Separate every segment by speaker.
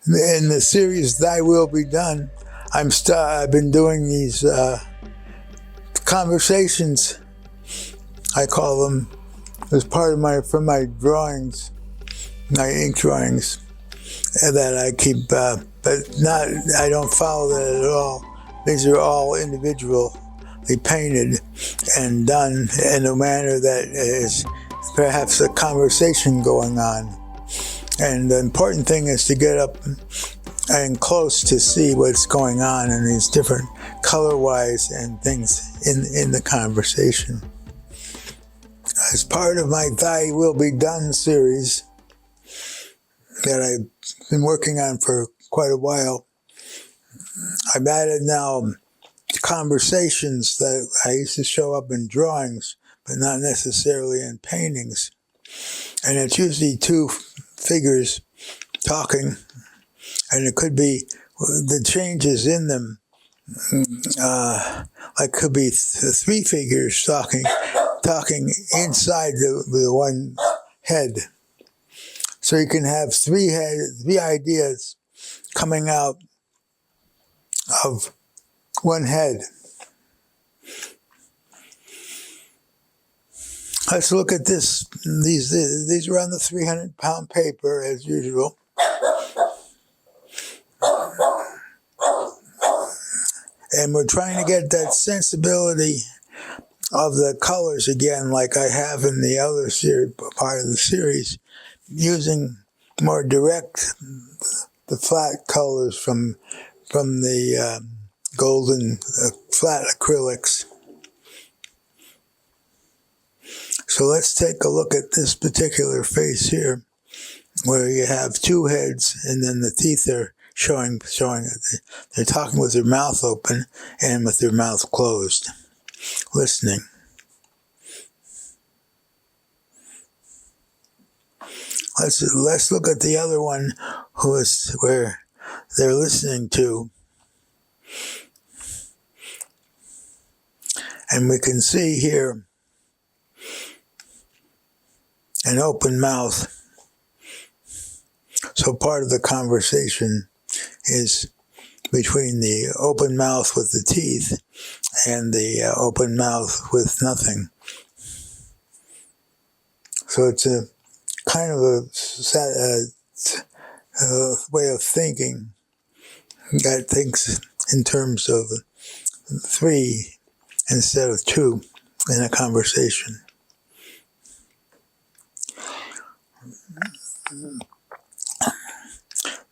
Speaker 1: In the series Thy Will Be Done, I've been doing these conversations, I call them, as part of from my drawings, my ink drawings, that I keep, but I don't follow that at all. These are all individually painted and done in a manner that is perhaps a conversation going on. And the important thing is to get up and close to see what's going on in these different color-wise and things in the conversation. As part of my Thy Will Be Done series that I've been working on for quite a while, I've added now conversations that I used to show up in drawings, but not necessarily in paintings. And it's usually two figures talking, and it could be the changes in them. Like could be three figures talking inside the one head. So you can have three ideas coming out of one head. Let's look at this. These are on the 300-pound paper as usual. And we're trying to get that sensibility of the colors again, like I have in the other part of the series, using more direct, the flat colors from the golden flat acrylics. So let's take a look at this particular face here, where you have two heads and then the teeth are showing they're talking with their mouth open and with their mouth closed, listening. Let's look at the other one, where they're listening to, and we can see here an open mouth. So part of the conversation is between the open mouth with the teeth and the open mouth with nothing. So it's a kind of a way of thinking that thinks in terms of three instead of two in a conversation.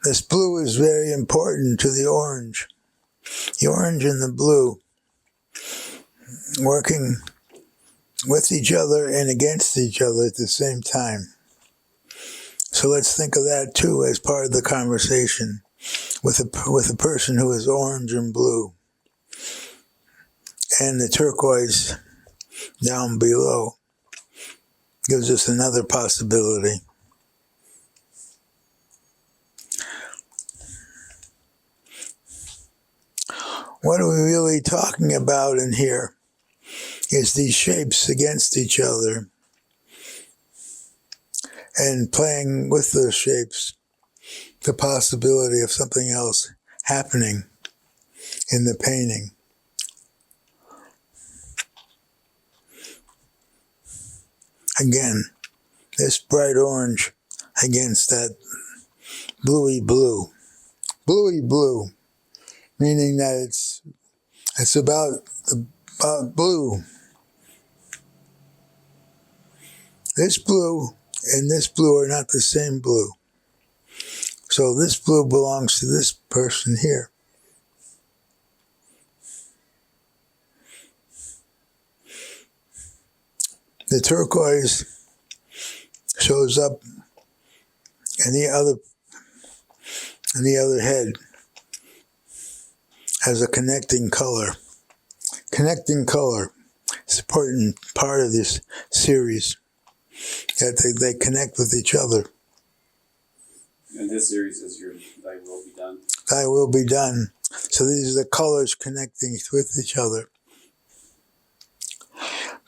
Speaker 1: This blue is very important to the orange. The orange and the blue working with each other and against each other at the same time. So let's think of that too as part of the conversation with a person who is orange and blue, and the turquoise down below gives us another possibility. What are we really talking about in here is these shapes against each other and playing with those shapes, the possibility of something else happening in the painting. Again, this bright orange against that bluey blue. Bluey blue, meaning that it's about blue. This blue and this blue are not the same blue. So this blue belongs to this person here. The turquoise shows up in the other head as a connecting color. Connecting color is an important part of this series, that they connect with each other.
Speaker 2: And this series is your Thy Will Be Done.
Speaker 1: Thy Will Be Done. So these are the colors connecting with each other.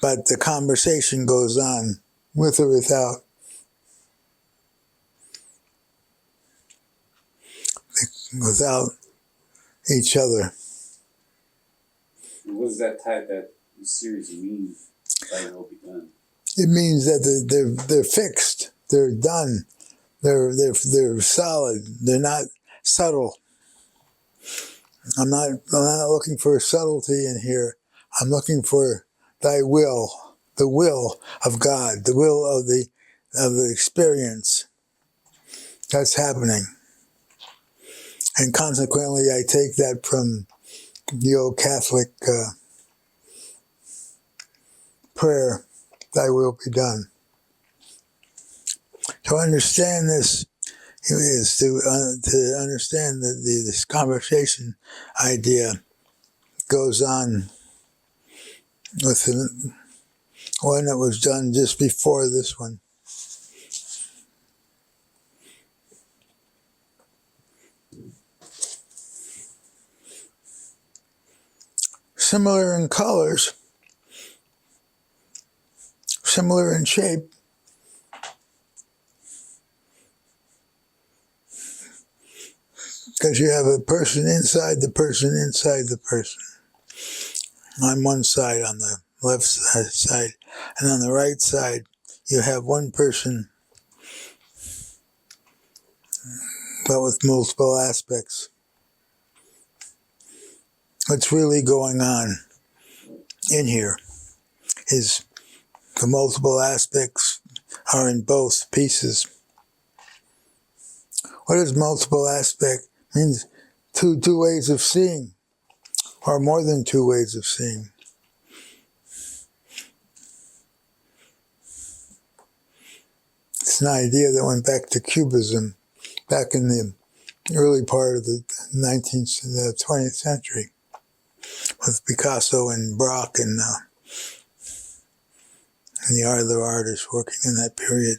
Speaker 1: But the conversation goes on, with or without. without each other.
Speaker 2: And what does that series mean? Thy will be done.
Speaker 1: It means that they're fixed. They're done. They're solid. They're not subtle. I'm not looking for a subtlety in here. I'm looking for thy will, the will of God, the will of the experience that's happening. And consequently, I take that from the old Catholic prayer, thy will be done. To understand this is to understand that this conversation idea goes on with the one that was done just before this one. Similar in colors, similar in shape, because you have a person inside the person inside the person. On one side, on the left side, and on the right side, you have one person, but with multiple aspects. What's really going on in here is the multiple aspects are in both pieces. What is multiple aspect? It means two ways of seeing, or more than two ways of seeing. It's an idea that went back to Cubism back in the early part of the 20th century with Picasso and Braque and the other artists working in that period.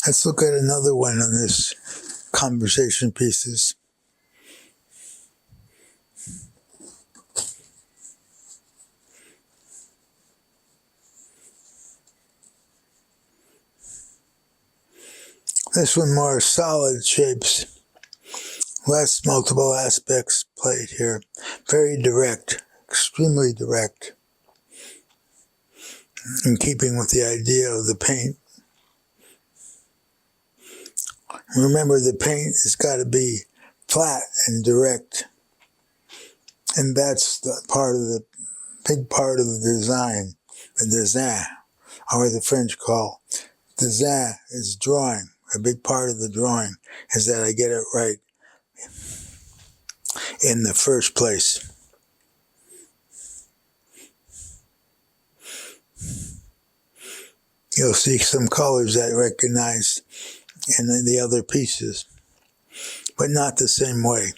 Speaker 1: Let's look at another one of this conversation pieces. This one more solid shapes, less multiple aspects played here. Very direct, extremely direct, in keeping with the idea of the paint. Remember, the paint has got to be flat and direct, and that's the big part of the design, or the French call. Design is drawing. A big part of the drawing is that I get it right in the first place. You'll see some colors that recognize in the other pieces, but not the same way.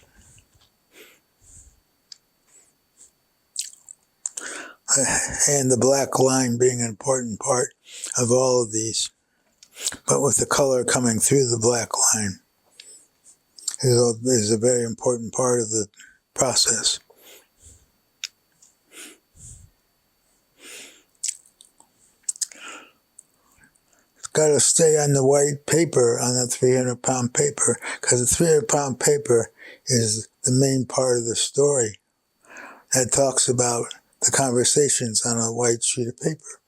Speaker 1: And the black line being an important part of all of these, but with the color coming through the black line is a very important part of the process. It's got to stay on the white paper, on the 300-pound paper, because the 300-pound paper is the main part of the story that talks about the conversations on a white sheet of paper.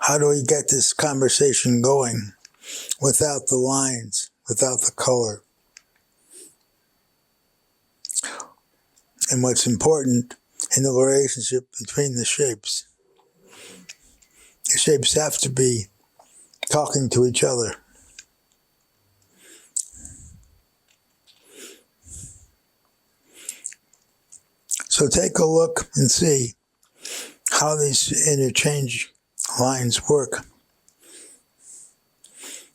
Speaker 1: How do we get this conversation going without the lines, without the color? And what's important in the relationship between the shapes have to be talking to each other. So take a look and see how these interchange lines work.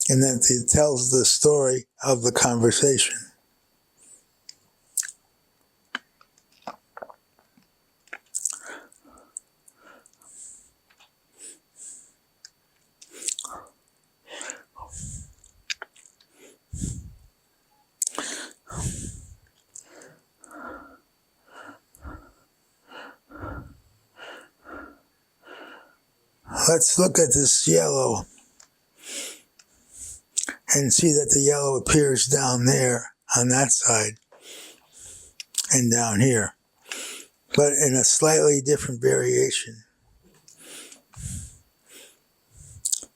Speaker 1: And that it tells the story of the conversation. Let's look at this yellow and see that the yellow appears down there on that side and down here, but in a slightly different variation.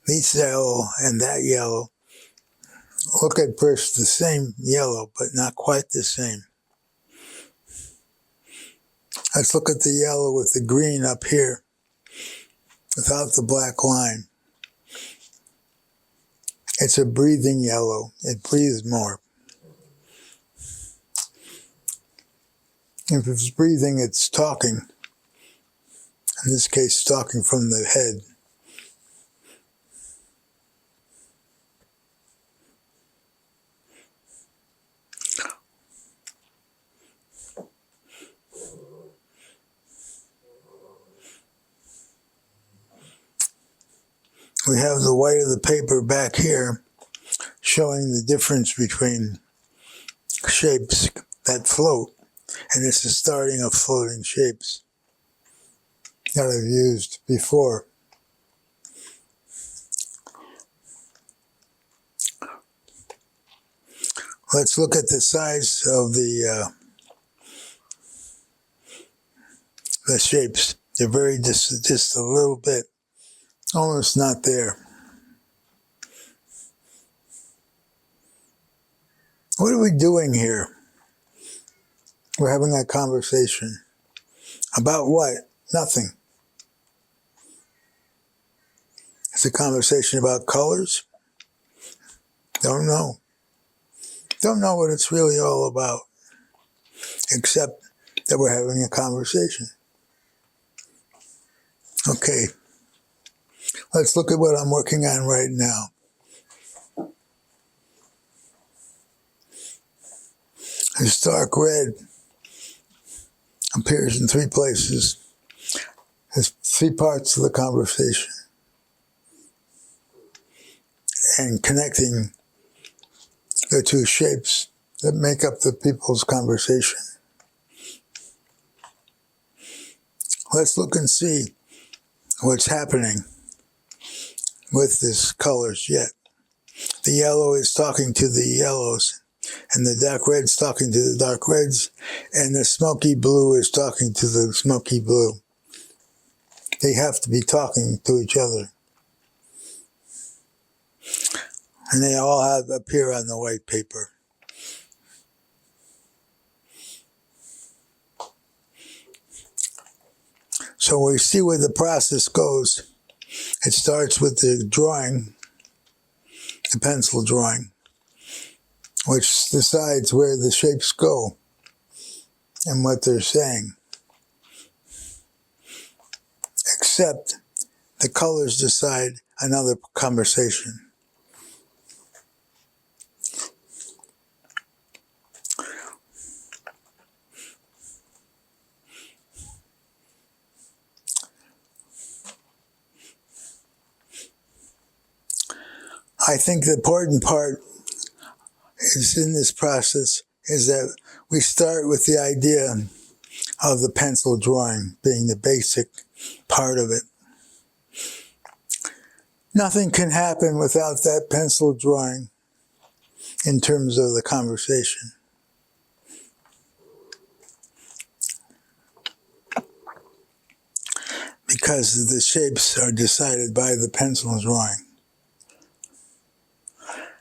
Speaker 1: These yellow and that yellow look at first the same yellow, but not quite the same. Let's look at the yellow with the green up here, without the black line. It's a breathing yellow. It breathes more. If it's breathing, it's talking. In this case, talking from the head. We have the white of the paper back here showing the difference between shapes that float. And this is starting of floating shapes that I've used before. Let's look at the size of the shapes. They're very just a little bit, almost not there. What are we doing here? We're having a conversation. About what? Nothing. It's a conversation about colors? Don't know. Don't know what it's really all about, except that we're having a conversation. Okay. Let's look at what I'm working on right now. This dark red appears in three places. There's three parts of the conversation. And connecting the two shapes that make up the people's conversation. Let's look and see what's happening with these colors yet. The yellow is talking to the yellows, and the dark red's talking to the dark reds, and the smoky blue is talking to the smoky blue. They have to be talking to each other. And they all appear on the white paper. So we see where the process goes. It starts with the drawing, the pencil drawing, which decides where the shapes go and what they're saying. Except the colors decide another conversation. I think the important part is in this process is that we start with the idea of the pencil drawing being the basic part of it. Nothing can happen without that pencil drawing in terms of the conversation. Because the shapes are decided by the pencil drawing.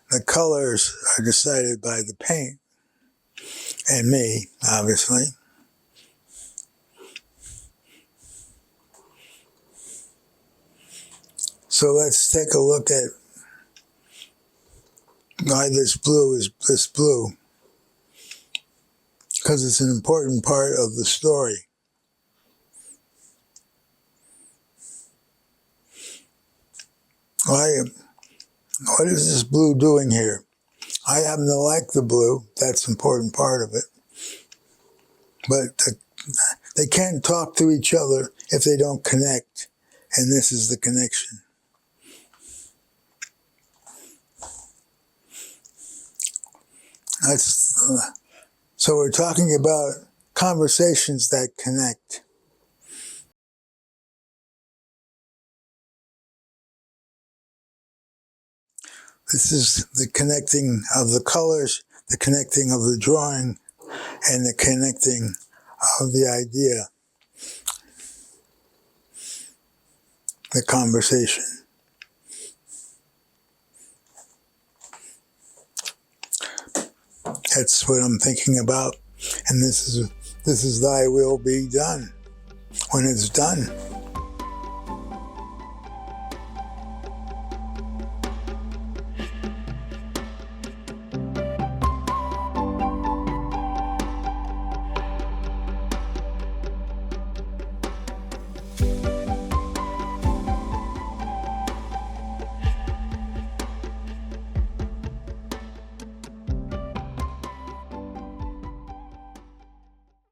Speaker 1: The colors are decided by the paint and me, obviously. So let's take a look at why this blue is this blue. Because it's an important part of the story. What is this blue doing here? I happen to like the blue. That's an important part of it. But they can't talk to each other if they don't connect. And this is the connection. So we're talking about conversations that connect. This is the connecting of the colors, the connecting of the drawing, and the connecting of the idea, the conversation. That's what I'm thinking about, and this is thy will be done when it's done.